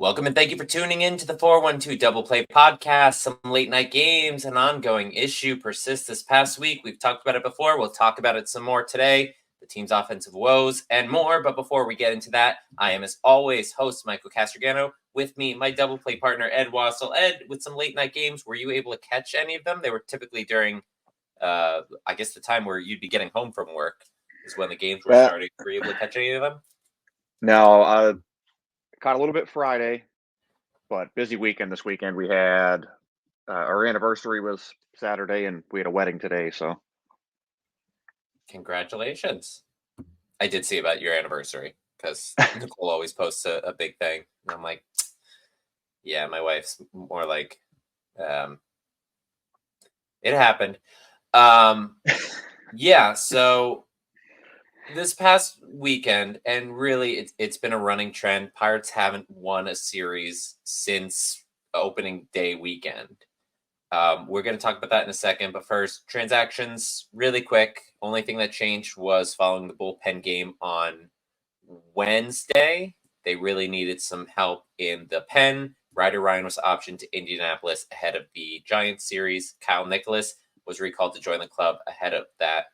Welcome and thank you for tuning in to the 412 Double Play podcast. Some late night games, an ongoing issue persists this past week. We've talked about it before. We'll talk about it some more today. The team's offensive woes and more. But before we get into that, I am, as always, host Michael Castrogano. With me, my double play partner, Ed Wassel. Ed, with some late night games, were you able to catch any of them? They were typically during, I guess, the time where you'd be getting home from work is when the games were starting. Were you able to catch any of them? No, caught a little bit Friday, but busy weekend this weekend. We had our anniversary was Saturday, and we had a wedding today. So, Congratulations. I did see about your anniversary because Nicole always posts a big thing. And I'm like, yeah, my wife's more like, it happened. Yeah, so this past weekend, and really it's been a running trend. Pirates haven't won a series since opening day weekend. We're going to talk about that in a second, but first, transactions really quick. Only thing that changed was following the bullpen game on Wednesday. They really needed some help in the pen. Ryder Ryan was optioned to Indianapolis ahead of the Giants series. Kyle Nicholas was recalled to join the club ahead of that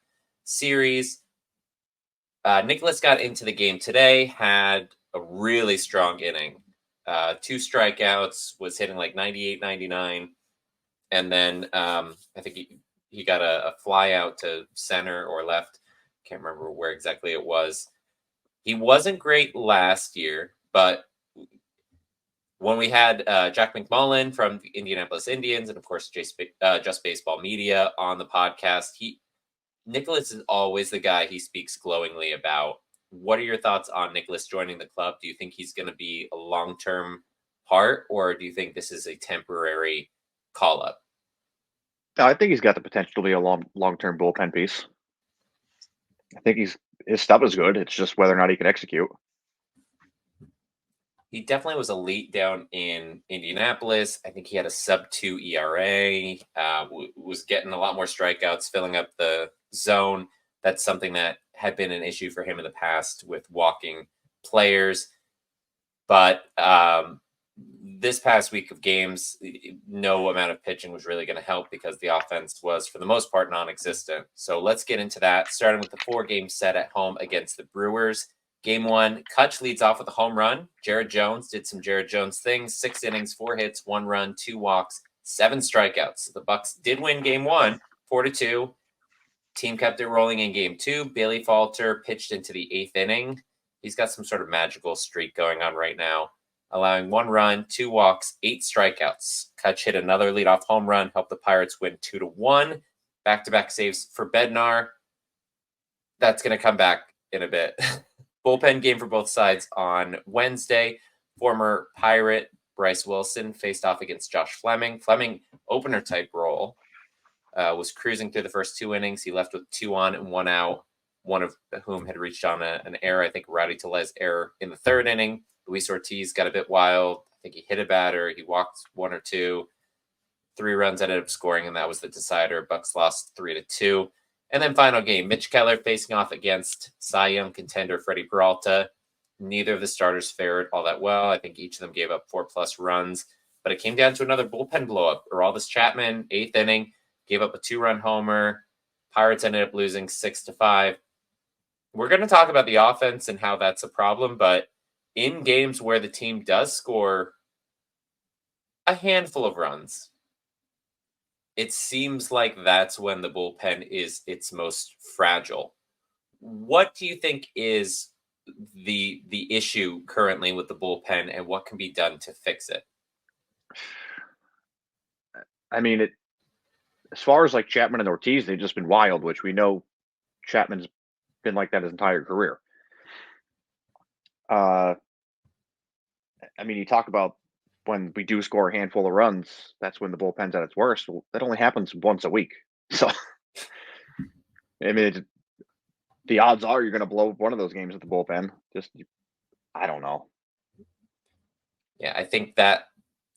series. Nicholas got into the game today, had a really strong inning. 2 strikeouts, was hitting like 98, 99. And then I think he got a fly out to center or left. Can't remember where exactly it was. He wasn't great last year, but when we had Jack McMullen from the Indianapolis Indians and, of course, Just Baseball Media on the podcast, Nicholas is always the guy he speaks glowingly about. What are your thoughts on Nicholas joining the club? Do you think he's going to be a long-term part, or do you think this is a temporary call-up? I think he's got the potential to be a long-term bullpen piece. I think his stuff is good. It's just whether or not he can execute. He definitely was elite down in Indianapolis. I think he had a sub-2 ERA, was getting a lot more strikeouts, filling up the zone. That's something that had been an issue for him in the past with walking players. But this past week of games, no amount of pitching was really going to help because the offense was, for the most part, non-existent. So let's get into that, starting with the 4-game set at home against the Brewers. Game 1, Kutch leads off with a home run. Jared Jones did some Jared Jones things. 6 innings, 4 hits, 1 run, 2 walks, 7 strikeouts. The Bucks did win Game 1, 4-2. Team kept it rolling in Game 2. Bailey Falter pitched into the 8th inning. He's got some sort of magical streak going on right now, allowing 1 run, 2 walks, 8 strikeouts. Kutch hit another leadoff home run, helped the Pirates win 2-1. Back-to-back saves for Bednar. That's going to come back in a bit. Bullpen game for both sides on Wednesday. Former Pirate Bryce Wilson faced off against Josh Fleming. Fleming, opener-type role, was cruising through the first 2 innings. He left with 2 on and 1 out, one of whom had reached on an error, I think Rowdy Tellez error in the 3rd inning. Luis Ortiz got a bit wild. I think he hit a batter. He walked 1 or 2. 3 runs ended up scoring, and that was the decider. Bucks lost 3-2. And then final game, Mitch Keller facing off against Cy Young contender Freddie Peralta. Neither of the starters fared all that well. I think each of them gave up 4+ runs. But it came down to another bullpen blow-up. Aroldis Chapman, 8th inning, gave up a 2-run homer. Pirates ended up losing 6-5. We're going to talk about the offense and how that's a problem, but in games where the team does score a handful of runs, it seems like that's when the bullpen is its most fragile. What do you think is the issue currently with the bullpen, and what can be done to fix it? I mean, as far as like Chapman and Ortiz, they've just been wild, which we know Chapman's been like that his entire career. I mean, you talk about when we do score a handful of runs, that's when the bullpen's at its worst. Well, that only happens once a week. So, I mean, the odds are you're going to blow one of those games at the bullpen. I don't know. Yeah, I think that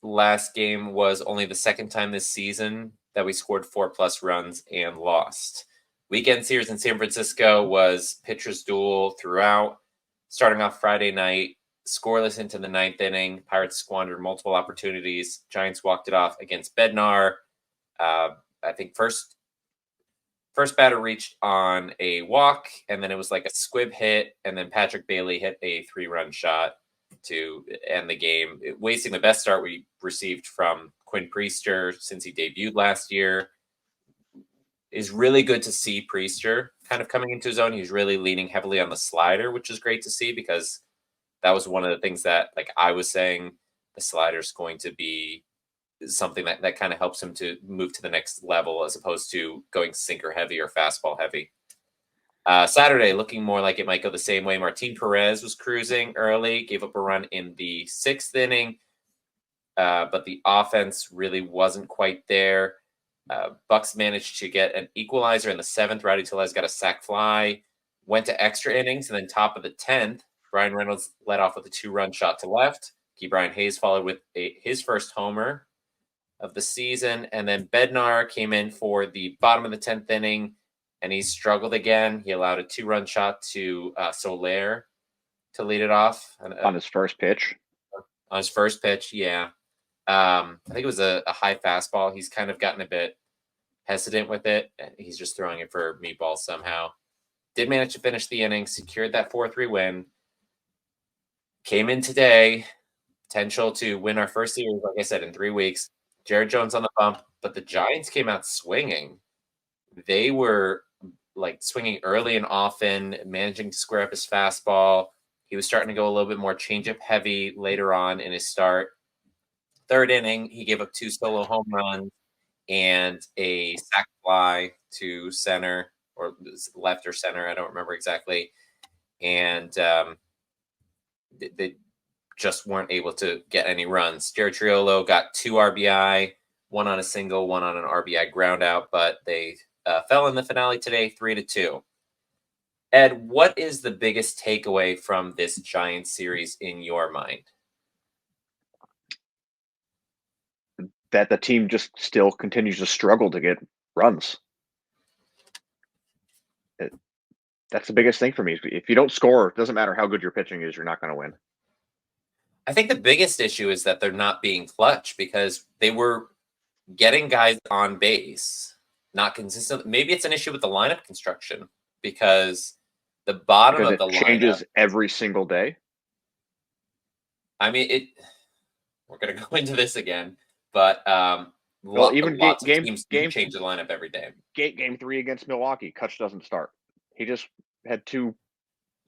last game was only the 2nd time this season that we scored 4+ runs and lost. Weekend series in San Francisco was pitcher's duel throughout. Starting off Friday night, scoreless into the ninth inning. Pirates squandered multiple opportunities. Giants walked it off against Bednar. I think first batter reached on a walk, and then it was like a squib hit, and then Patrick Bailey hit a 3-run shot to end the game, wasting the best start we received from Quinn Priester since he debuted last year. Is really good to see Priester kind of coming into his own. He's really leaning heavily on the slider, which is great to see because that was one of the things that, like I was saying, the slider is going to be something that kind of helps him to move to the next level as opposed to going sinker heavy or fastball heavy. Saturday, looking more like it might go the same way. Martin Perez was cruising early, gave up a run in the 6th inning, but the offense really wasn't quite there. Bucks managed to get an equalizer in the 7th. Rowdy Tellez got a sac fly, went to extra innings, and then top of the 10th, Brian Reynolds led off with a 2-run shot to left. Key Brian Hayes followed with his first homer of the season, and then Bednar came in for the bottom of the 10th inning, and he struggled again. He allowed a 2-run shot to Soler to lead it off on his first pitch. On his first pitch, yeah. I think it was a high fastball. He's kind of gotten a bit hesitant with it. He's just throwing it for meatballs somehow. Did manage to finish the inning, secured that 4-3 win. Came in today, potential to win our first series, like I said, in 3 weeks. Jared Jones on the bump, but the Giants came out swinging. They were like swinging early and often, managing to square up his fastball. He was starting to go a little bit more changeup heavy later on in his start. 3rd inning, he gave up 2 solo home runs and a sac fly to center or left or center. I don't remember exactly. And they just weren't able to get any runs. Jared Triolo got 2 RBI, 1 on a single, 1 on an RBI ground out, but they fell in the finale today, 3-2. Ed, what is the biggest takeaway from this Giants series in your mind? That the team just still continues to struggle to get runs. That's the biggest thing for me. If you don't score, it doesn't matter how good your pitching is, you're not going to win. I think the biggest issue is that they're not being clutch because they were getting guys on base, not consistent. Maybe it's an issue with the lineup construction because the bottom of the lineup changes every single day. I mean, we're going to go into this again, but even lots of teams change the lineup every day. Game 3 against Milwaukee, Kutch doesn't start. He just had 2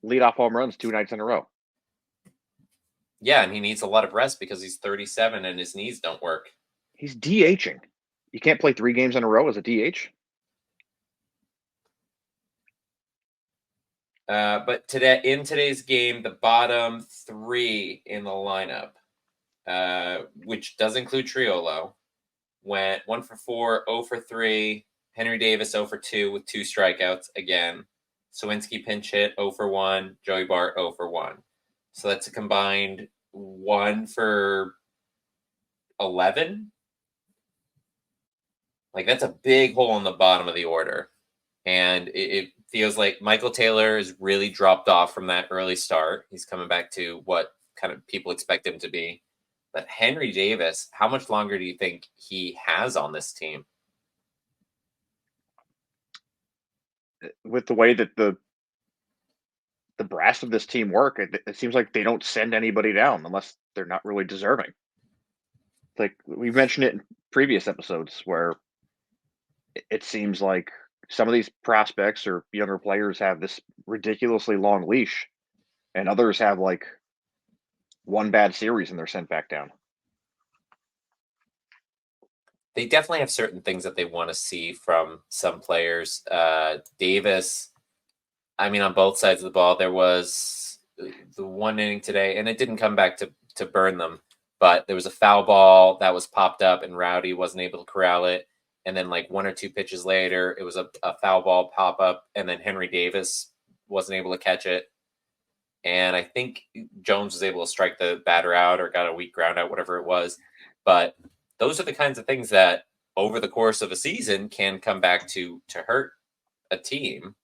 leadoff home runs 2 nights in a row. Yeah, and he needs a lot of rest because he's 37 and his knees don't work. He's DHing. You can't play 3 games in a row as a DH. But in today's game, the bottom 3 in the lineup, which does include Triolo, went 1 for 4, 0 for 3. Henry Davis 0 for 2 with 2 strikeouts again. Sawinski pinch hit 0 for 1. Joey Bart 0 for 1. So that's a combined 1 for 11. Like, that's a big hole in the bottom of the order. And it feels like Michael Taylor has really dropped off from that early start. He's coming back to what kind of people expect him to be. But Henry Davis, how much longer do you think he has on this team? With the way that the brass of this team work, it seems like they don't send anybody down unless they're not really deserving. Like we've mentioned it in previous episodes where it seems like some of these prospects or younger players have this ridiculously long leash and others have like 1 bad series and they're sent back down. They definitely have certain things that they want to see from some players. Davis, I mean, on both sides of the ball, there was the 1 inning today, and it didn't come back to burn them, but there was a foul ball that was popped up, and Rowdy wasn't able to corral it. And then like 1 or 2 pitches later, it was a foul ball pop up, and then Henry Davis wasn't able to catch it. And I think Jones was able to strike the batter out or got a weak ground out, whatever it was. But those are the kinds of things that over the course of a season can come back to hurt a team.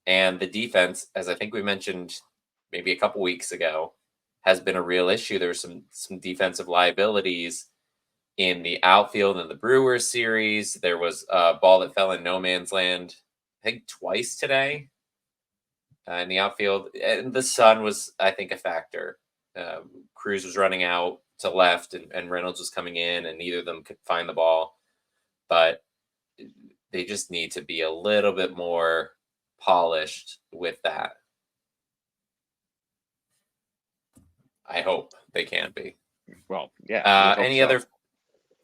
And the defense, as I think we mentioned maybe a couple weeks ago, has been a real issue. There were some defensive liabilities in the outfield in the Brewers series. There was a ball that fell in no man's land, I think twice today in the outfield. And the sun was, I think, a factor. Cruz was running out to left and Reynolds was coming in, and neither of them could find the ball. But they just need to be a little bit more polished with that. I hope they can be. Well, yeah. Any other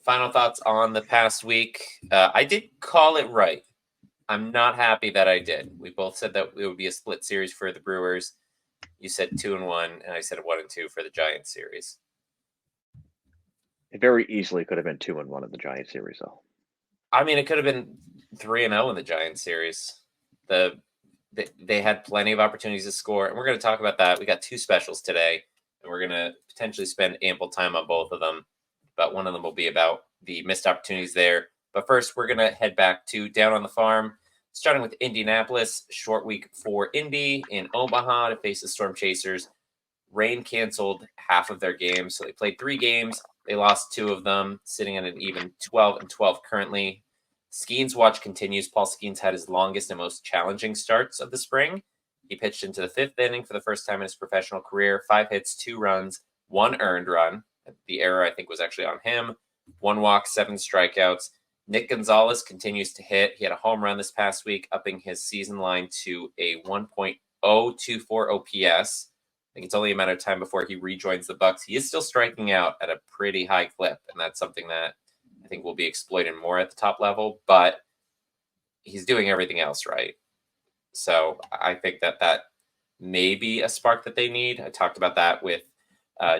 final thoughts on the past week? I did call it right. I'm not happy that I did. We both said that it would be a split series for the Brewers. You said 2-1, and I said 1-2 for the Giants series. It very easily could have been 2-1 in the Giants series, though. I mean, it could have been 3-0 in the Giants series. They had plenty of opportunities to score, and we're going to talk about that. We got two specials today, and we're going to potentially spend ample time on both of them. But one of them will be about the missed opportunities there. But first, we're going to head back to Down on the Farm, starting with Indianapolis. Short week for Indy in Omaha to face the Storm Chasers. Rain canceled half of their games, so they played 3 games. They lost 2 of them, sitting at an even 12-12 currently. Skenes watch continues. Paul Skenes had his longest and most challenging starts of the spring. He pitched into the 5th inning for the first time in his professional career. 5 hits, 2 runs, 1 earned run. The error, I think, was actually on him. 1 walk, 7 strikeouts. Nick Gonzalez continues to hit. He had a home run this past week, upping his season line to a 1.024 OPS. I think it's only a matter of time before he rejoins the Bucks. He is still striking out at a pretty high clip, and that's something that I think will be exploited more at the top level, but he's doing everything else right. So I think that may be a spark that they need. I talked about that with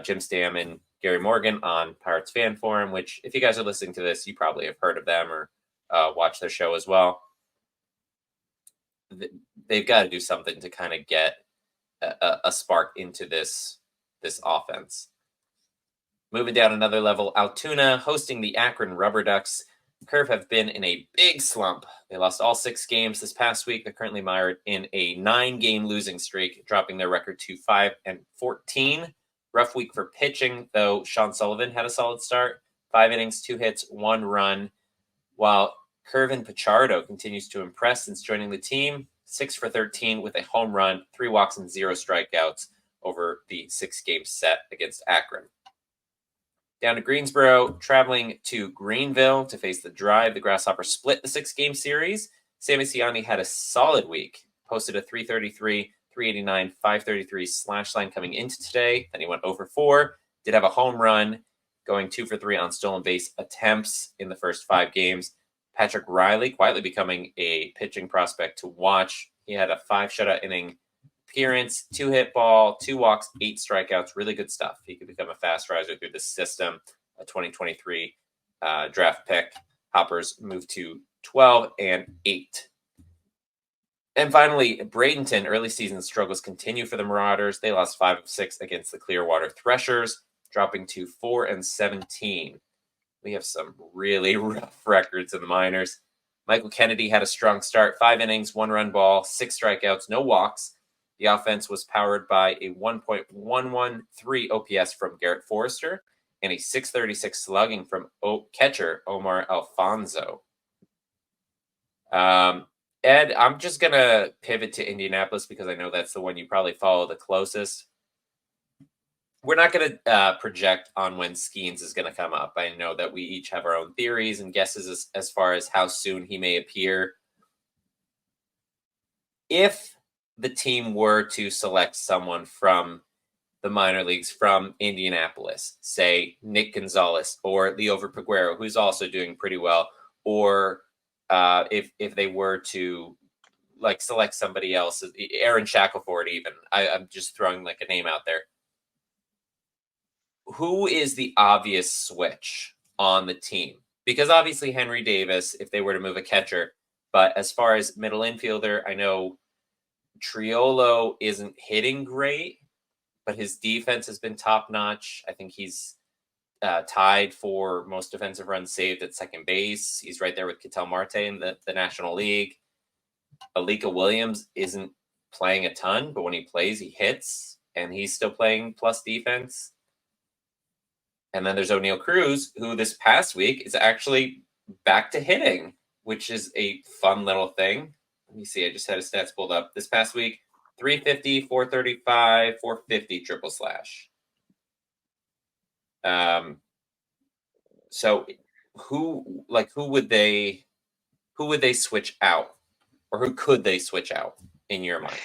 Jim Stam and Gary Morgan on Pirates Fan Forum, which if you guys are listening to this, you probably have heard of them or watched their show as well. They've got to do something to kind of get a spark into this offense. Moving down another level, Altoona hosting the Akron Rubber Ducks. Curve have been in a big slump. They lost all 6 games this past week. They're currently mired in a 9-game losing streak, dropping their record to 5-14. Rough week for pitching, though Sean Sullivan had a solid start. 5 innings, 2 hits, 1 run. While Kervin Pichardo continues to impress since joining the team. 6 for 13 with a home run, 3 walks, and 0 strikeouts over the 6-game set against Akron. Down to Greensboro, traveling to Greenville to face the Drive. The Grasshoppers split the 6-game series. Sammy Siani had a solid week, posted a 333, 389, 533 slash line coming into today. Then he went over 4, did have a home run, going 2 for 3 on stolen base attempts in the first 5 games. Patrick Riley quietly becoming a pitching prospect to watch. He had a 5 shutout inning appearance, 2 hit ball, 2 walks, 8 strikeouts. Really good stuff. He could become a fast riser through the system. A 2023 draft pick. Hoppers moved to 12-8. And finally, Bradenton, early season struggles continue for the Marauders. They lost 5 of 6 against the Clearwater Threshers, dropping to 4-17. We have some really rough records in the minors. Michael Kennedy had a strong start, 5 innings, 1 run ball, 6 strikeouts, no walks. The offense was powered by a 1.113 OPS from Garrett Forrester and a 636 slugging from catcher Omar Alfonso. Ed, I'm just going to pivot to Indianapolis because I know that's the one you probably follow the closest. We're not going to project on when Skenes is going to come up. I know that we each have our own theories and guesses as far as how soon he may appear. If the team were to select someone from the minor leagues from Indianapolis, say Nick Gonzalez or Leo Verpaguero, who's also doing pretty well, or if they were to like select somebody else, Aaron Shackelford even, I'm just throwing like a name out there. Who is the obvious switch on the team? Because obviously Henry Davis, if they were to move a catcher, but as far as middle infielder, I know Triolo isn't hitting great, but his defense has been top notch. I think he's tied for most defensive runs saved at second base. He's right there with Ketel Marte in the National League. Alika Williams isn't playing a ton, but when he plays, he hits. and he's still playing plus defense. And then there's O'Neal Cruz, who this past week is actually back to hitting, which is a fun little thing. Let me see. I just had his stats pulled up. This past week, 350, 435, 450 triple slash. So who would they switch out, or who could they switch out in your mind?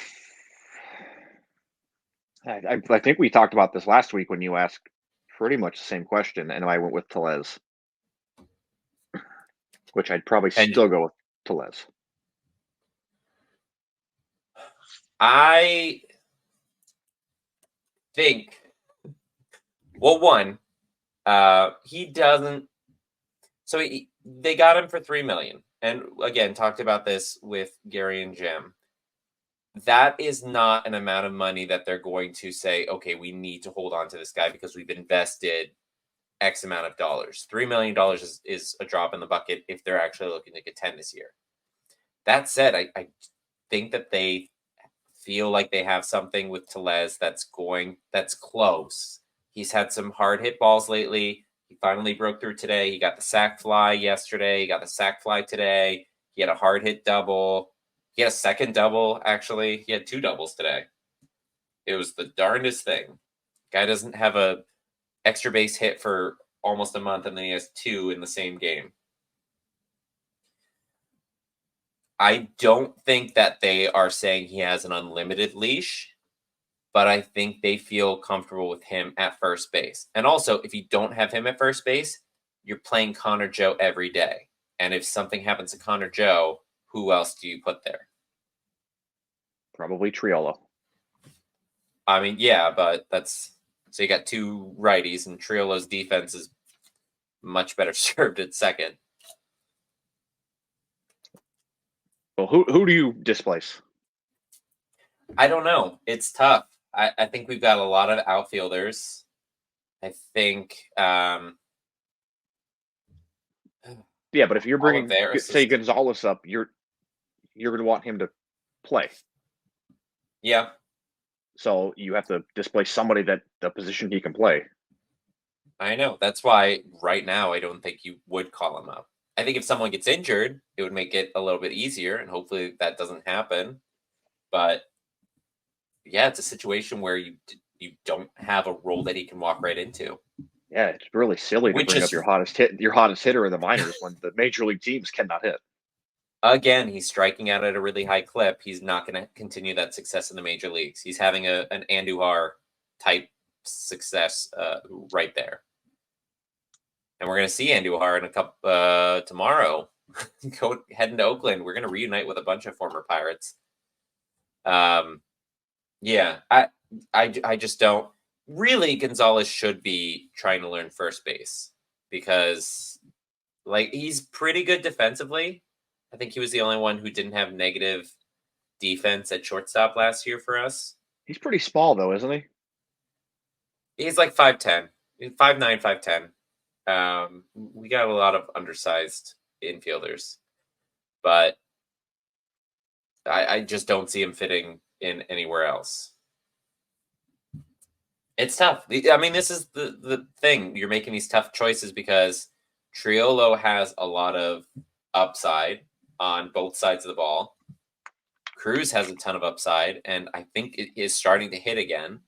I think we talked about this last week when you asked pretty much the same question, and I went with Tellez, which I'd probably still go with Tellez. I think, well, one, he doesn't. So they got him for $3 million, and again, talked about this with Gary and Jim. That is not an amount of money that they're going to say, okay, we need to hold on to this guy because we've invested X amount of dollars. $3 million is a drop in the bucket if they're actually looking to contend this year. That said, I think that they feel like they have something with Tellez that's close. He's had some hard hit balls lately. He finally broke through today. He got the sac fly yesterday. He got the sac fly today. He had a hard hit double. He had a second double, actually. He had 2 doubles today. It was the darndest thing. Guy doesn't have a extra base hit for almost a month, and then he has 2 in the same game. I don't think that they are saying he has an unlimited leash, but I think they feel comfortable with him at first base. And also, if you don't have him at first base, you're playing Connor Joe every day. And if something happens to Connor Joe, who else do you put there? Probably Triolo. I mean, yeah, but so you got 2 righties, and Triolo's defense is much better served at second. Well, who do you displace? I don't know. It's tough. I think we've got a lot of outfielders. I think. Yeah, but if you're bringing, say, Gonzalez up, you're going to want him to play. Yeah. So you have to displace somebody that the position he can play. I know. That's why right now I don't think you would call him up. I think if someone gets injured, it would make it a little bit easier, and hopefully that doesn't happen. But yeah, it's a situation where you don't have a role that he can walk right into. Yeah, it's really silly to bring up your hottest hitter in the minors when the major league teams cannot hit. Again, he's striking out at a really high clip. He's not going to continue that success in the major leagues. He's having an Andujar type success right there. And we're going to see Andujar in a couple tomorrow. Heading to Oakland. We're going to reunite with a bunch of former Pirates. Yeah, I just don't. Really, Gonzalez should be trying to learn first base because, like, he's pretty good defensively. I think he was the only one who didn't have negative defense at shortstop last year for us. He's pretty small, though, isn't he? He's like 5'10", 5'9", 5'10". We got a lot of undersized infielders, but I just don't see him fitting in anywhere else. It's tough. I mean, this is the thing. You're making these tough choices because Triolo has a lot of upside on both sides of the ball. Cruz has a ton of upside, and I think it is starting to hit again.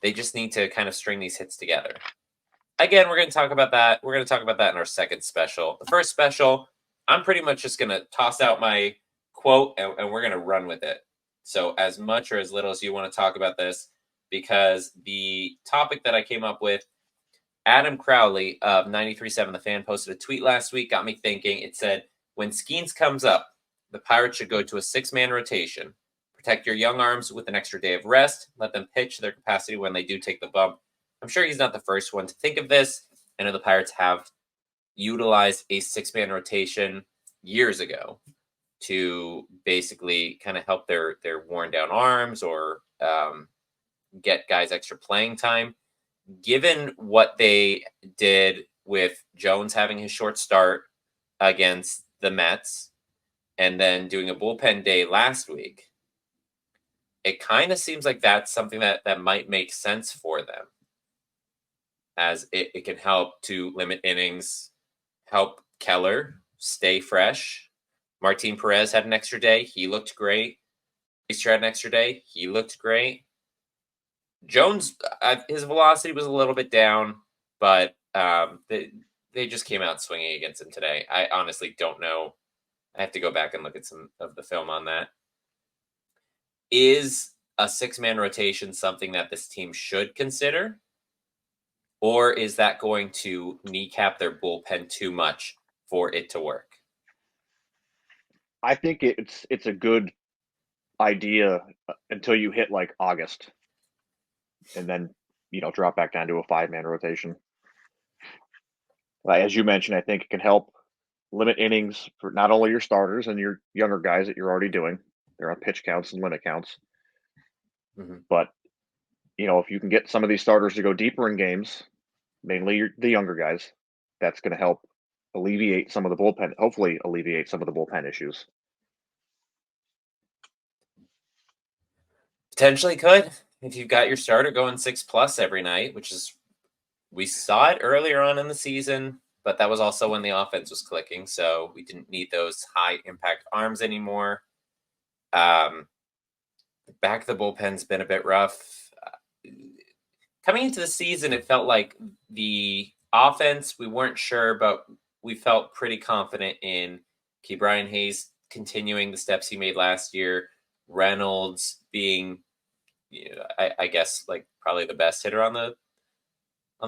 They just need to kind of string these hits together. Again, we're going to talk about that. We're going to talk about that in our second special. The first special, I'm pretty much just going to toss out my quote, and we're going to run with it. So as much or as little as you want to talk about this, because the topic that I came up with, Adam Crowley of 93.7 The Fan posted a tweet last week, got me thinking. It said, when Skenes comes up, the Pirates should go to a 6-man rotation. Protect your young arms with an extra day of rest. Let them pitch their capacity when they do take the bump. I'm sure he's not the first one to think of this. I know the Pirates have utilized a 6-man rotation years ago to basically kind of help their worn down arms or get guys extra playing time. Given what they did with Jones having his short start against the Mets and then doing a bullpen day last week, it kind of seems like that's something that might make sense for them, as it can help to limit innings, help Keller stay fresh. Martin Perez had an extra day. He looked great. Easter had an extra day. He looked great. Jones, his velocity was a little bit down, but they just came out swinging against him today. I honestly don't know. I have to go back and look at some of the film on that. Is a six-man rotation something that this team should consider? Or is that going to kneecap their bullpen too much for it to work? I think it's a good idea until you hit like August, and then drop back down to a 5-man rotation. As you mentioned, I think it can help limit innings for not only your starters and your younger guys that you're already doing. They're on pitch counts and limit counts. Mm-hmm. But if you can get some of these starters to go deeper in games, mainly the younger guys, that's going to help alleviate some of the bullpen. Hopefully, alleviate some of the bullpen issues. Potentially could, if you've got your starter going 6+ every night, which is, we saw it earlier on in the season, but that was also when the offense was clicking, so we didn't need those high impact arms anymore. Back of the bullpen's been a bit rough. Coming into the season, it felt like the offense, we weren't sure, but we felt pretty confident in Brian Hayes continuing the steps he made last year. Reynolds being, I guess, like probably the best hitter on the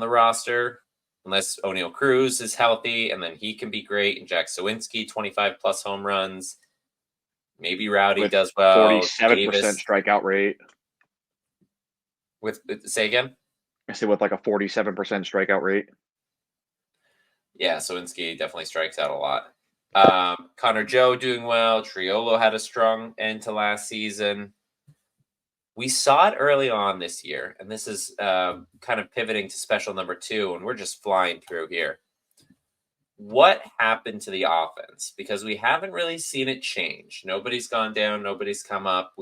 roster, unless O'Neal Cruz is healthy, and then he can be great. And Jack Sawinski, 25+ home runs. Maybe Rowdy with does well. 47% Davis strikeout rate. with say again. I say with like a 47% strikeout rate. Yeah, Sawinski definitely strikes out a lot. Connor Joe doing well. Triolo had a strong end to last season. We saw it early on this year, and this is kind of pivoting to special number 2, and we're just flying through here. What happened to the offense? Because we haven't really seen it change. Nobody's gone down. Nobody's come up.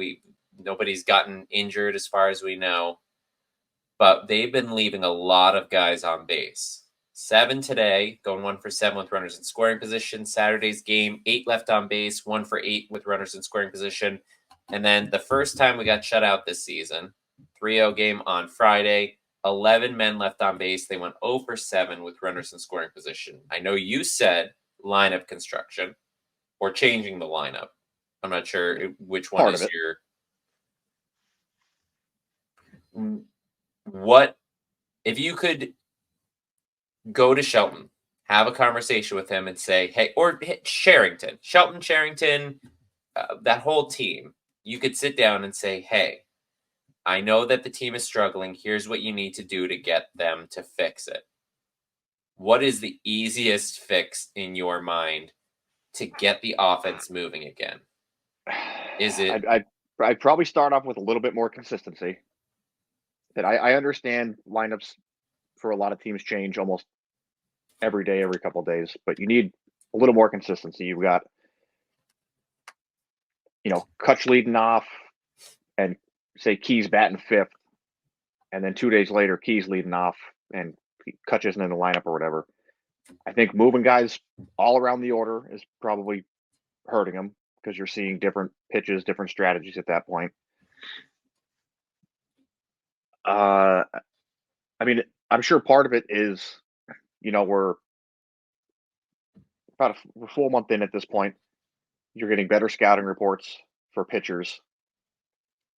Nobody's gotten injured as far as we know. But they've been leaving a lot of guys on base. 7 today, going 1 for 7 with runners in scoring position. Saturday's game, 8 left on base, 1 for 8 with runners in scoring position. And then the first time we got shut out this season, 3-0 game on Friday, 11 men left on base. They went 0 for 7 with runners in scoring position. I know you said lineup construction or changing the lineup. I'm not sure which one is your... What if you could go to Shelton, have a conversation with him and say, hey, or Shelton, that whole team, you could sit down and say, hey, I know that the team is struggling. Here's what you need to do to get them to fix it. What is the easiest fix in your mind to get the offense moving again? Is it... I'd probably start off with a little bit more consistency. That I understand lineups for a lot of teams change almost every day, every couple of days, but you need a little more consistency. You've got, Kutch leading off and say Key's batting 5th, and then 2 days later Key's leading off and Kutch isn't in the lineup or whatever. I think moving guys all around the order is probably hurting them because you're seeing different pitches, different strategies at that point. I mean, I'm sure part of it is, we're about a full month in at this point. You're getting better scouting reports for pitchers,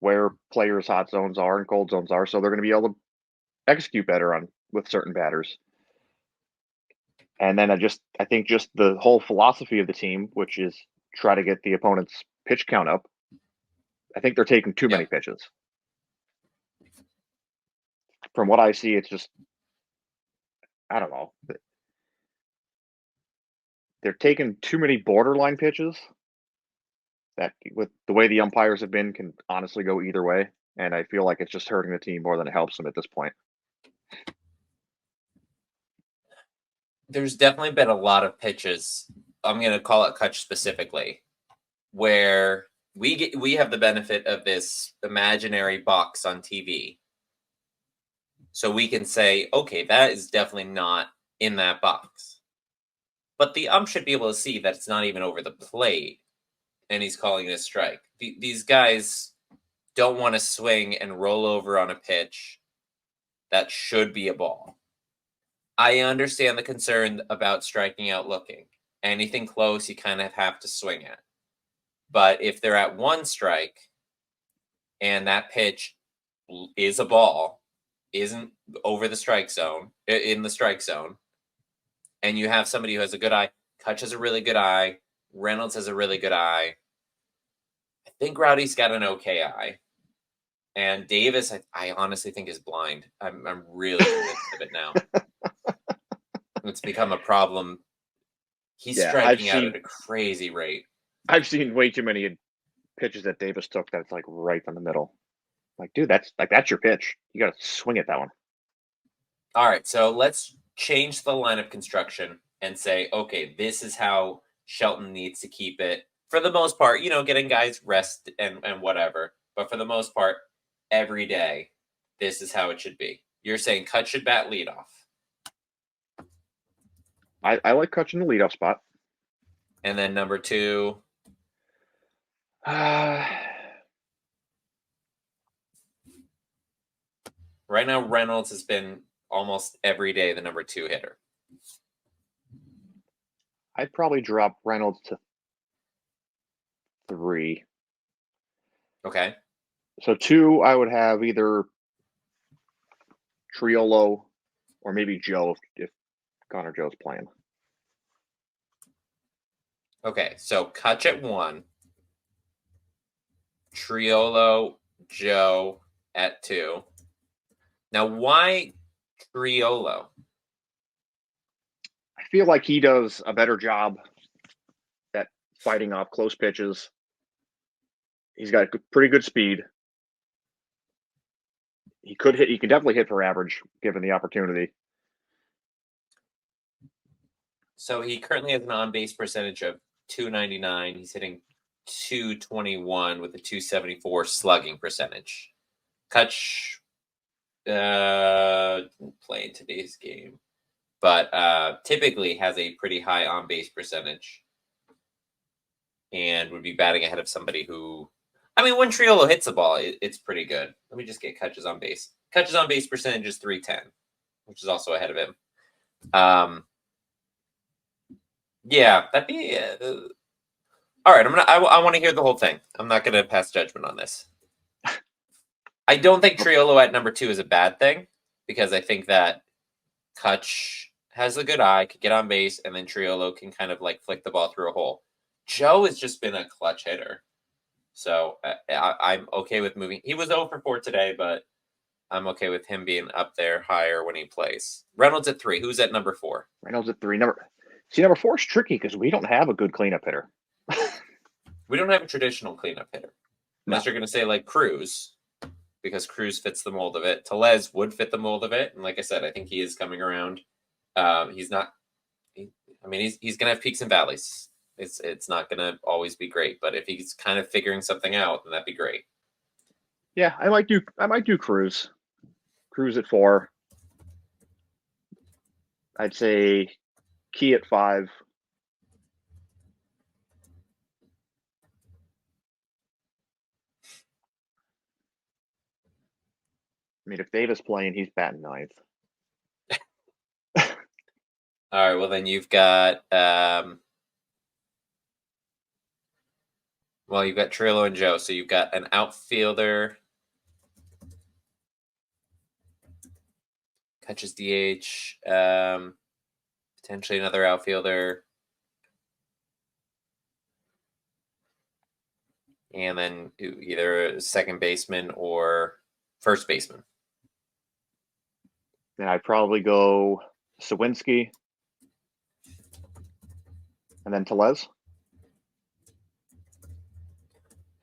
where players' hot zones are and cold zones are, so they're going to be able to execute better with certain batters. And then I think just the whole philosophy of the team, which is try to get the opponent's pitch count up. I think they're taking too many pitches. From what I see, it's just, I don't know. They're taking too many borderline pitches that, with the way the umpires have been, can honestly go either way. And I feel like it's just hurting the team more than it helps them at this point. There's definitely been a lot of pitches, I'm going to call it Kutch specifically, where we have the benefit of this imaginary box on TV. So we can say, okay, that is definitely not in that box. But the ump should be able to see that it's not even over the plate and he's calling it a strike. These guys don't want to swing and roll over on a pitch that should be a ball. I understand the concern about striking out looking. Anything close, you kind of have to swing at. But if they're at one strike and that pitch is a ball, isn't over the strike zone, in the strike zone, and you have somebody who has a good eye, Kutch has a really good eye, Reynolds has a really good eye. I think Rowdy's got an okay eye. And Davis, I honestly think is blind. I'm really convinced of it now. It's become a problem. He's striking out at a crazy rate. I've seen way too many pitches that Davis took that's like right in the middle. Like, dude, that's your pitch. You got to swing at that one. All right, so let's change the lineup construction and say, okay, this is how Shelton needs to keep it. For the most part, getting guys rest and whatever. But for the most part, every day, this is how it should be. You're saying Kutch should bat leadoff. I like Kutch in the leadoff spot. And then number 2. Right now, Reynolds has been almost every day the number 2 hitter. I'd probably drop Reynolds to 3. Okay. So 2, I would have either Triolo or maybe Joe if Connor Joe's playing. Okay, so Kutch at 1. Triolo, Joe at 2. Now, why Triolo? I feel like he does a better job at fighting off close pitches. He's got pretty good speed. He can definitely hit for average given the opportunity. So he currently has an on-base percentage of .299. He's hitting .221 with a .274 slugging percentage. Kutch didn't play in today's game, but typically has a pretty high on-base percentage and would be batting ahead of somebody who, when Triolo hits the ball, it's pretty good. Let me just get Kutch's on base. Kutch's on base percentage is .310, which is also ahead of him. Yeah, that'd be all right. I want to hear the whole thing. I'm not gonna pass judgment on this. I don't think Triolo at number 2 is a bad thing because I think that Kutch has a good eye, could get on base, and then Triolo can kind of like flick the ball through a hole. Joe has just been a clutch hitter, so I'm okay with moving. He was 0 for 4 today, but I'm okay with him being up there higher when he plays. Reynolds at 3. Who's at number 4? Reynolds at 3. Number 4 is tricky because we don't have a good cleanup hitter. We don't have a traditional cleanup hitter. Unless you're going to say like Cruz, because Cruz fits the mold of it. Tellez would fit the mold of it. And like I said, I think he is coming around. He's not, he's going to have peaks and valleys. It's not going to always be great, but if he's kind of figuring something out, then that'd be great. Yeah, I might do Cruz. Cruz at 4. I'd say Key at 5. If Davis playing, he's batting 9th. All right, well then you've got you've got Trillo and Joe, so you've got an outfielder. Catches DH, potentially another outfielder, and then either a second baseman or first baseman. Then I'd probably go Sawinski and then Tellez.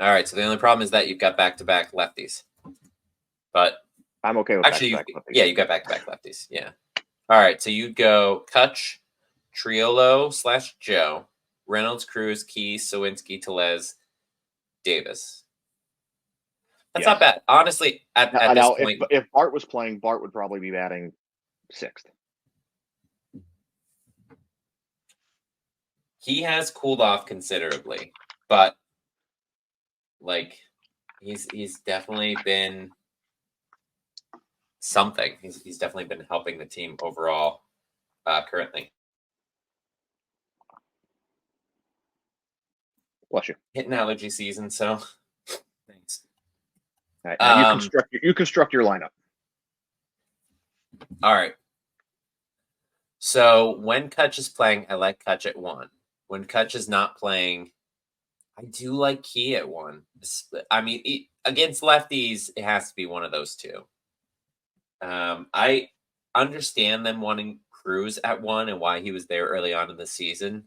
All right, so the only problem is that you've got back-to-back lefties. But I'm okay with back-to-back lefties. Yeah, you got back-to-back lefties. Yeah. All right, so you'd go Kutch, Triolo / Joe, Reynolds, Cruz, Key, Sawinski, Tellez, Davis. That's Yes. not bad. Honestly, at this Now, point, if Bart was playing, Bart would probably be batting sixth. he has cooled off considerably, but like he's definitely been something. He's definitely been helping the team overall currently. Bless you. Hitting allergy season, so thanks. All right, now you construct your lineup. All right. So when Kutch is playing, I like Kutch at 1. When Kutch is not playing, I do like Key at 1. I mean, against lefties, it has to be one of those two. I understand them wanting Cruz at 1 and why he was there early on in the season,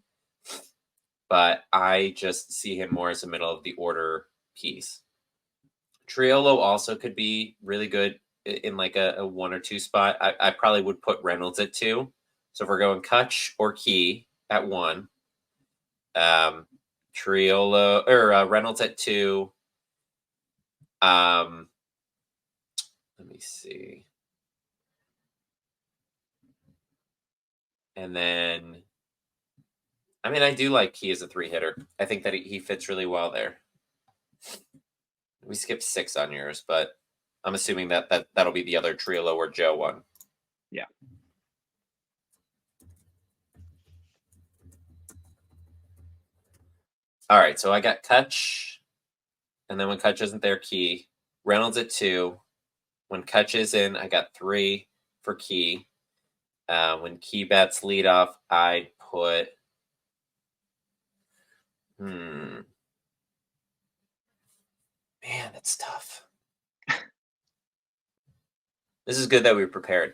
but I just see him more as a middle of the order piece. Triolo also could be really good in like a 1 or 2 spot. I probably would put Reynolds at 2. So if we're going Kutch or Key at 1, Triolo or Reynolds at 2. Let me see. And then, I mean, I do like Key as a 3-hitter. I think that he fits really well there. We skipped 6 on yours, but I'm assuming that'll be the other Triolo or Joe one. Yeah. All right, so I got Kutch, and then when Kutch isn't there, Key. Reynolds at 2. When Kutch is in, I got 3 for Key. When Key bats leadoff, I'd put. Man, that's tough. This is good that we were prepared.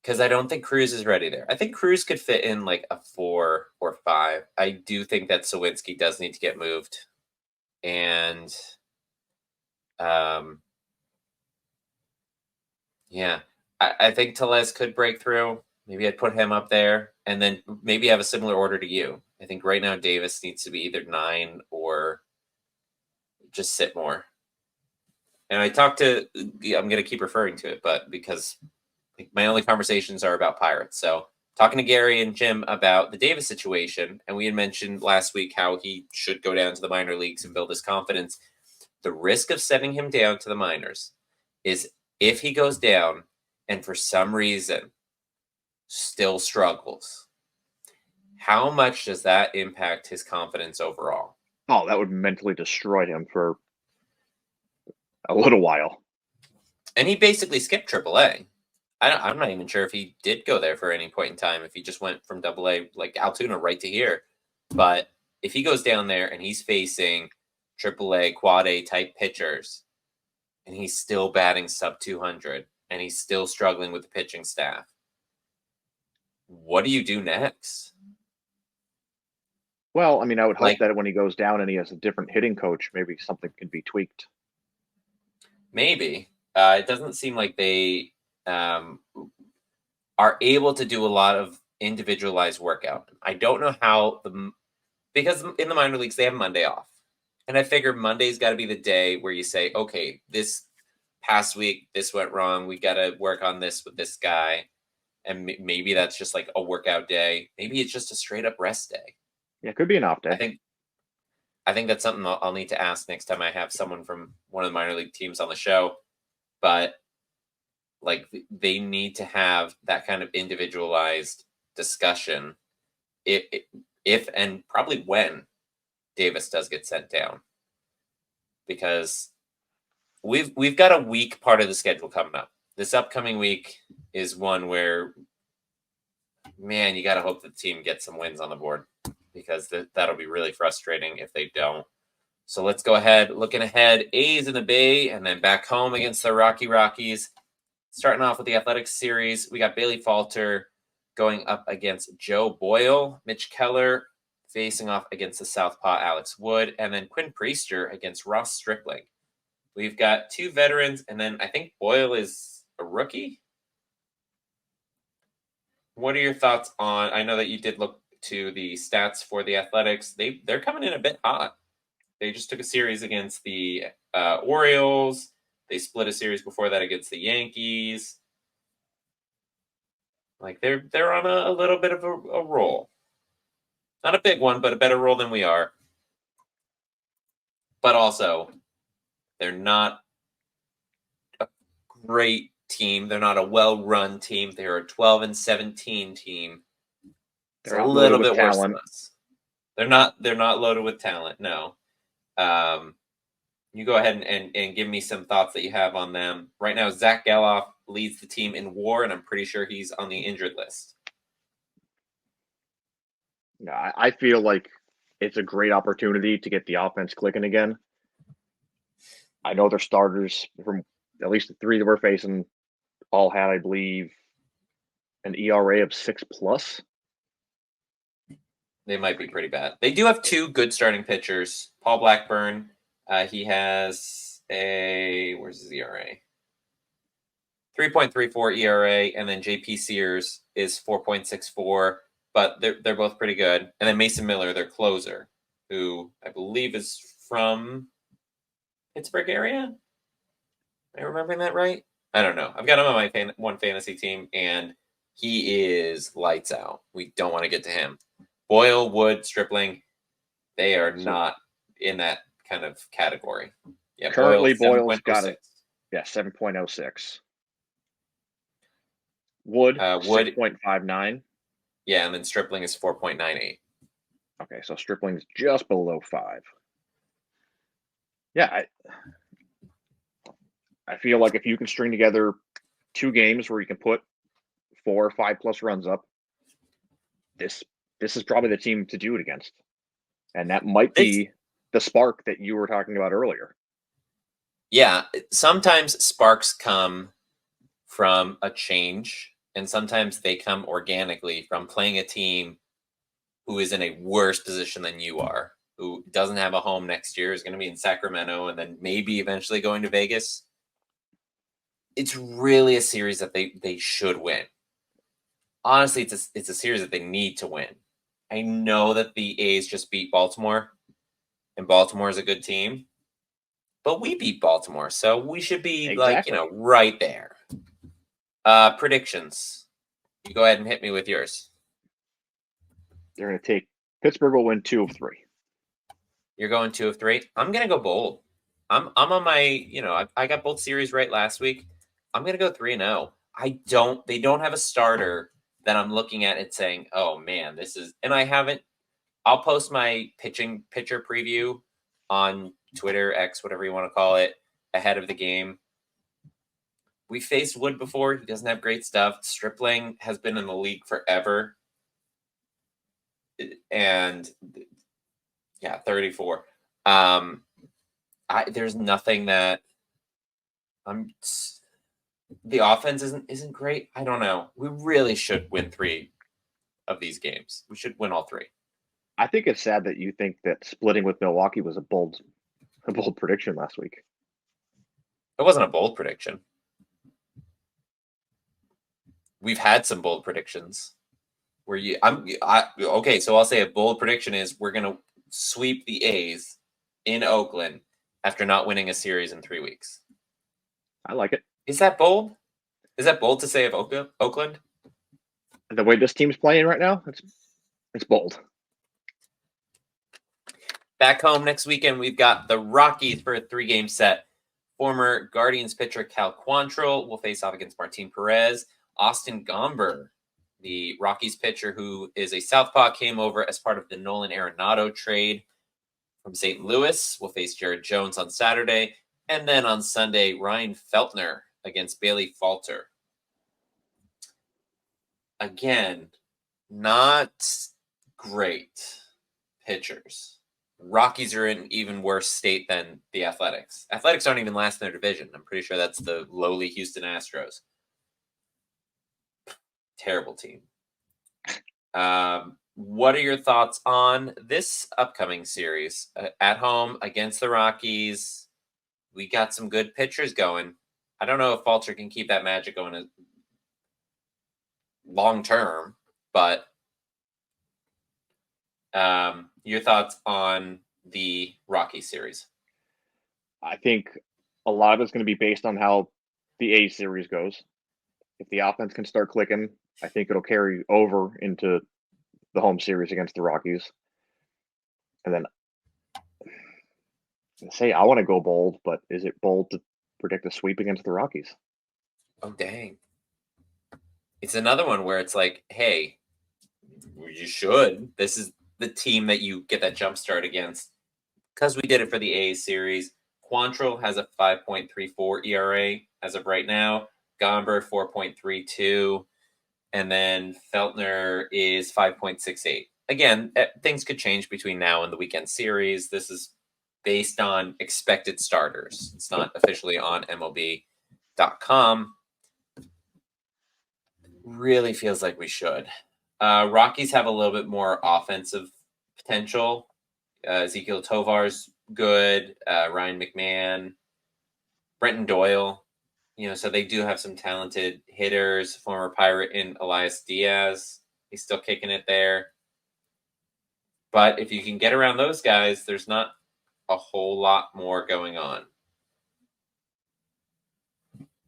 Because I don't think Cruz is ready there. I think Cruz could fit in like a 4 or 5. I do think that Sawinski does need to get moved. And yeah, I think Tellez could break through. Maybe I'd put him up there and then maybe have a similar order to you. I think right now Davis needs to be either 9 or just sit more. And I talked to, I'm going to keep referring to it, but because my only conversations are about Pirates. So talking to Gary and Jim about the Davis situation, and we had mentioned last week how he should go down to the minor leagues and build his confidence. The risk of sending him down to the minors is if he goes down and for some reason still struggles, how much does that impact his confidence overall? Oh, that would mentally destroy him for a little while. And he basically skipped AAA. I'm not even sure if he did go there for any point in time, if he just went from AA, like Altoona, right to here. But if he goes down there and he's facing AAA, quad A type pitchers, and he's still batting sub 200, and he's still struggling with the pitching staff, what do you do next? Well, I mean, I would hope that when he goes down and he has a different hitting coach, maybe something can be tweaked. Maybe. It doesn't seem like they are able to do a lot of individualized workout. I don't know how because in the minor leagues they have Monday off. And I figure Monday's got to be the day where you say, okay, this past week, this went wrong. We got to work on this with this guy. And maybe that's just like a workout day. Maybe it's just a straight up rest day. Yeah, it could be an off day. I think that's something I'll need to ask next time I have someone from one of the minor league teams on the show. But like they need to have that kind of individualized discussion if and probably when Davis does get sent down, because we've got a weak part of the schedule coming up. This upcoming week is one where, man, you got to hope the team gets some wins on the board, because that'll be really frustrating if they don't. So let's go ahead. Looking ahead, A's in the Bay, and then back home against the Rockies. Starting off with the Athletics series, we got Bailey Falter going up against Joe Boyle, Mitch Keller facing off against the Southpaw Alex Wood, and then Quinn Priester against Ross Stripling. We've got 2 veterans, and then I think Boyle is a rookie. What are your thoughts on? I know that you did look to the stats for the Athletics. They're coming in a bit hot. They just took a series against the Orioles. They split a series before that against the Yankees. Like they're on a little bit of a roll. Not a big one, but a better roll than we are. But also, they're not a great team. They're not a well-run team. They're a 12-17 team. It's a little bit worse than us. They're not loaded with talent. No. You go ahead and give me some thoughts that you have on them. Right now, Zach Geloff leads the team in WAR, and I'm pretty sure he's on the injured list. I feel like it's a great opportunity to get the offense clicking again. I know their starters, from at least the three that we're facing, all had, I believe, an ERA of 6+. They might be pretty bad. They do have two good starting pitchers. Paul Blackburn, he has where's his ERA? 3.34 ERA, and then JP Sears is 4.64, but they're both pretty good. And then Mason Miller, their closer, who I believe is from Pittsburgh area. Am I remembering that right? I don't know. I've got him on my one fantasy team, and he is lights out. We don't want to get to him. Boyle, Wood, Stripling, they are not in that kind of category. Yeah, currently Boyle's got 7.06. 7.06. Wood 6.59. Yeah, and then Stripling is 4.98. Okay, so Stripling's just below 5. Yeah, I feel like if you can string together 2 games where you can put 4 or 5+ runs up, this is probably the team to do it against. And that might be the spark that you were talking about earlier. Yeah, sometimes sparks come from a change, and sometimes they come organically from playing a team who is in a worse position than you are, who doesn't have a home next year, is going to be in Sacramento, and then maybe eventually going to Vegas. It's really a series that they should win. Honestly, it's a series that they need to win. I know that the A's just beat Baltimore, and Baltimore is a good team, but we beat Baltimore, so we should be right there. Predictions. You go ahead and hit me with yours. They're going to take Pittsburgh will win 2 of 3. You're going 2 of 3. I'm going to go bold. I'm on my, I got both series right last week. I'm going to go 3-0. They don't have a starter that I'm looking at it saying, oh man, this is, and I haven't. I'll post my pitcher preview on Twitter, X, whatever you want to call it, ahead of the game. We faced Wood before. He doesn't have great stuff. Stripling has been in the league forever. And yeah, 34. There's nothing that the offense isn't great. I don't know. We really should win 3 of these games. We should win all 3. I think it's sad that you think that splitting with Milwaukee was a bold prediction last week. It wasn't a bold prediction. We've had some bold predictions where okay, so I'll say a bold prediction is we're going to sweep the A's in Oakland after not winning a series in 3 weeks. I like it. Is that bold? Is that bold to say of Oakland? The way this team's playing right now, it's bold. Back home next weekend, we've got the Rockies for a 3-game set. Former Guardians pitcher Cal Quantrill will face off against Martin Perez. Austin Gomber, the Rockies pitcher who is a southpaw, came over as part of the Nolan Arenado trade from St. Louis, will face Jared Jones on Saturday. And then on Sunday, Ryan Feltner against Bailey Falter. Again, not great pitchers. Rockies are in an even worse state than the Athletics. Athletics aren't even last in their division. I'm pretty sure that's the lowly Houston Astros. Terrible team. What are your thoughts on this upcoming series? At home against the Rockies, we got some good pitchers going. I don't know if Falter can keep that magic going long term, but your thoughts on the Rockies series? I think a lot of it's going to be based on how the A series goes. If the offense can start clicking, I think it'll carry over into the home series against the Rockies. And then say I want to go bold, but is it bold to predict a sweep against the Rockies? Oh, dang. It's another one where it's like, hey, you should. This is the team that you get that jump start against. Because we did it for the A's series. Quantrill has a 5.34 ERA as of right now. Gomber 4.32. And then Feltner is 5.68. Again, things could change between now and the weekend series. This is based on expected starters. It's not officially on MLB.com. Really feels like we should. Rockies have a little bit more offensive potential. Ezekiel Tovar's good. Ryan McMahon, Brenton Doyle. So they do have some talented hitters. Former Pirate in Elias Diaz. He's still kicking it there. But if you can get around those guys, there's not a whole lot more going on.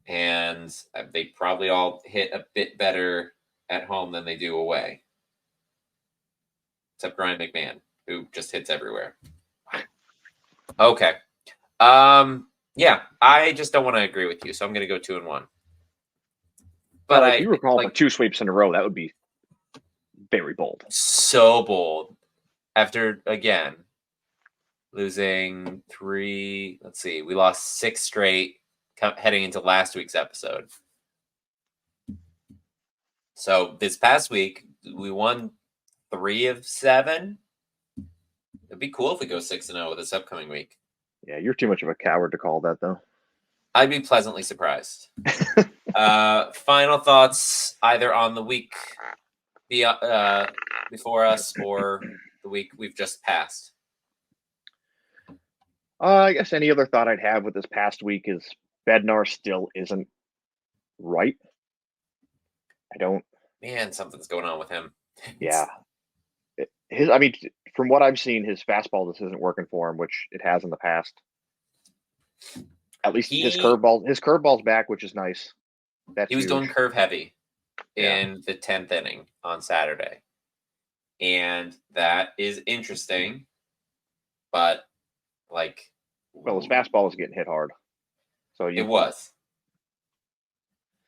And they probably all hit a bit better at home than they do away. Except Ryan McMahon, who just hits everywhere. Okay. Yeah, I just don't want to agree with you, so I'm going to go 2-1. But if you recall for 2 sweeps in a row, that would be very bold. So bold. After, again, losing 3, let's see, we lost 6 straight heading into last week's episode. So this past week, we won 3 of 7. It'd be cool if we go 6-0 this upcoming week. Yeah, you're too much of a coward to call that, though. I'd be pleasantly surprised. Final thoughts either on the week before us or the week we've just passed? I guess any other thought I'd have with this past week is Bednar still isn't right. Man, something's going on with him. Yeah. From what I've seen, his fastball just isn't working for him, which it has in the past. At least his curveball's back, which is nice. He was going curve heavy in the 10th inning on Saturday. And that is interesting. But, his fastball was getting hit hard. So it was.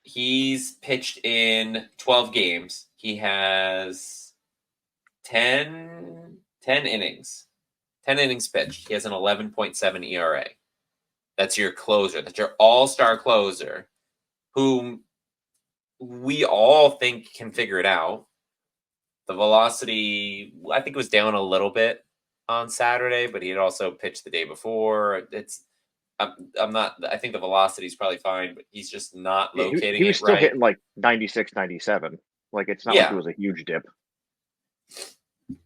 He's pitched in 12 games. He has 10 innings. 10 innings pitched. He has an 11.7 ERA. That's your closer. That's your all-star closer, whom we all think can figure it out. The velocity, I think, was down a little bit on Saturday, but he had also pitched the day before. I'm not. I think the velocity is probably fine, but he's just not locating it right. He was still hitting 96, 97. It's not like it was a huge dip.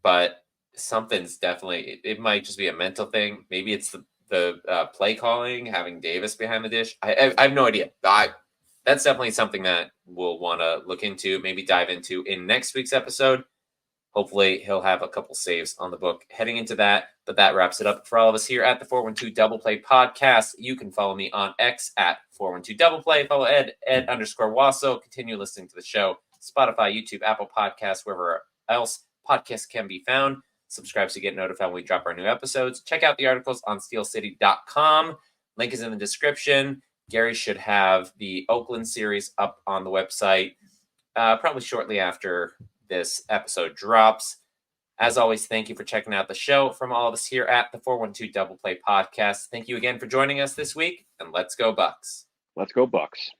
But something's definitely. It might just be a mental thing. Maybe it's the play calling, having Davis behind the dish. I have no idea. That's definitely something that we'll want to look into, maybe dive into in next week's episode. Hopefully, he'll have a couple saves on the book heading into that. But that wraps it up for all of us here at the 412 Double Play Podcast. You can follow me on X at 412 Double Play. Follow Ed_Wasso. Continue listening to the show. Spotify, YouTube, Apple Podcasts, wherever else podcasts can be found. Subscribe so you get notified when we drop our new episodes. Check out the articles on steelcity.com. Link is in the description. Gary should have the Oakland series up on the website probably shortly after this episode drops. As always, thank you for checking out the show. From all of us here at the 412 Double Play Podcast, thank you again for joining us this week, and let's go Bucks. Let's go Bucks.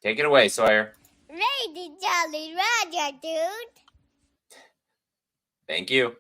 Take it away, Sawyer. Lady Jolly Roger, dude. Thank you.